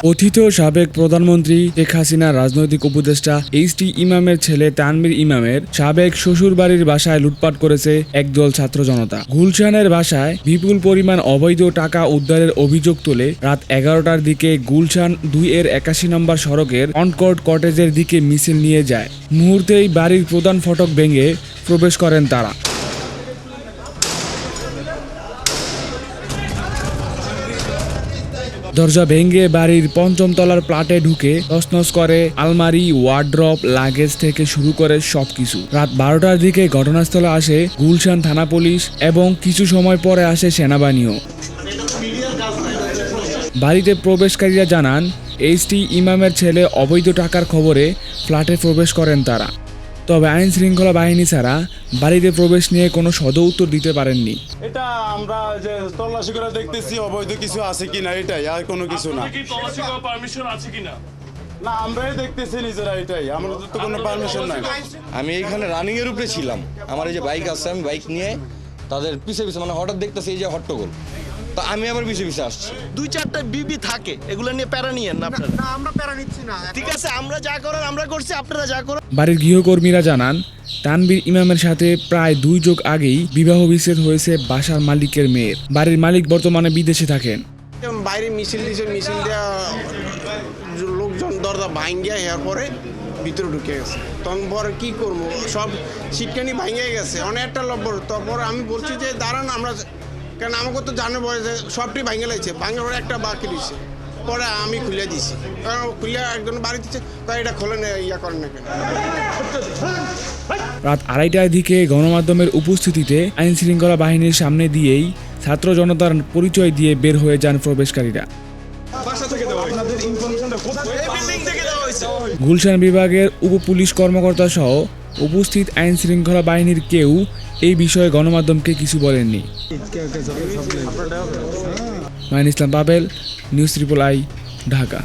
কথিত সাবেক প্রধানমন্ত্রী শেখ হাসিনার রাজনৈতিক উপদেষ্টা এইচ.টি. ইমামের ছেলে তানভীর ইমামের সাবেক শ্বশুরবাড়ির বাসায় লুটপাট করেছে একদল ছাত্র জনতা। গুলশানের বাসায় বিপুল পরিমাণ অবৈধ টাকা উদ্ধারের অভিযোগ তুলে রাত 11টার দিকে গুলশান 2-এর 81 নম্বর সড়কের কনকর্ড কটেজের দিকে মিছিল নিয়ে যায়। মুহূর্তেই বাড়ির প্রধান ফটক ভেঙে প্রবেশ করেন তারা। দরজা ভেঙে বাড়ির ৫ম তলার ফ্ল্যাটে ঢুকে তছনছ করে আলমারি, ওয়ার্ড্রপ, লাগেজ থেকে শুরু করে সবকিছু। রাত 12টার দিকে ঘটনাস্থলে আসে গুলশান থানা পুলিশ এবং কিছু সময় পরে আসে সেনাবাহিনীও। বাড়িতে প্রবেশকারীরা জানান, এইচ.টি. ইমামের ছেলে অবৈধ টাকার খবরে ফ্ল্যাটে প্রবেশ করেন তারা। তবে আইন শৃঙ্খলা বাহিনী ছাড়া বাড়িতে প্রবেশ নিয়ে কোনো সদুত্তর দিতে পারেননি। এটা আমরা যে তল্লাশি করে দেখতেছি অবৈধ কিছু আছে কিনা, এটাই, আর কোনো কিছু না। কি তল্লাশি করার পারমিশন আছে কিনা? না, আমরাই দেখতেছি নিজেরা, এটাই, আমাদের তো কোনো পারমিশন নাই। আমি এইখানে রানিং এর উপরে ছিলাম, আমার এই যে বাইক আছে, আমি বাইক নিয়ে তাদের পিছে পিছে মানে হঠাৎ দেখতেছি এই যে হট্টগোল, তো আমি আবার পিছে পিছে আসছি। 2-4টা বিবি থাকে, এগুলো নিয়ে প্যারা নিয়েন না আপনারা। না, আমরা প্যারা নিচ্ছি না। ঠিক আছে, আমরা যা করার আমরা করছি, আপনারা যা করার। বাড়ির গৃহকর্মীরা জানান, তানভীর ইমামের সাথে প্রায় 2 যুগ আগেই বিবাহ বিচ্ছেদ হয়েছে বাসার মালিকের মেয়ের। বাড়ির মালিক বর্তমানে বিদেশে থাকেন। বাইরে মিছিল দেওয়া লোকজন দরজা ভাঙ্গিয়া হওয়ার পরে ভিতরে ঢুকে গেছে। তখন পরে কি করবো, সব শিক্ষানি ভাঙ্গিয়ে গেছে, অনেকটা লব্বর। তারপর আমি বলছি যে দাঁড়ান, আমরা, কারণ আমাকে তো জানে বলে যে সবটি ভাঙ্গে লাগছে, ভাঙ্গার পরে একটা বাকি দিচ্ছে। পরে আমি খুলে দিছি, কারণ খুলে একজন বাড়ি দিচ্ছে, তাই এটা খোলে ইয়া করেন না কেন। রাত 2:30টার দিকে গণমাধ্যমের উপস্থিতিতে আইন শৃঙ্খলা বাহিনীর সামনে দিয়েই ছাত্র জনতার পরিচয় দিয়ে বের হয়ে যান প্রবেশকারীরা। গুলশান বিভাগের উপ-পুলিশ কর্মকর্তা সহ উপস্থিত আইন শৃঙ্খলা বাহিনীর কেউ এই বিষয়ে গণমাধ্যমকে কিছু বলেননি। Mine Islam Pavel, news triple I, Dhaka.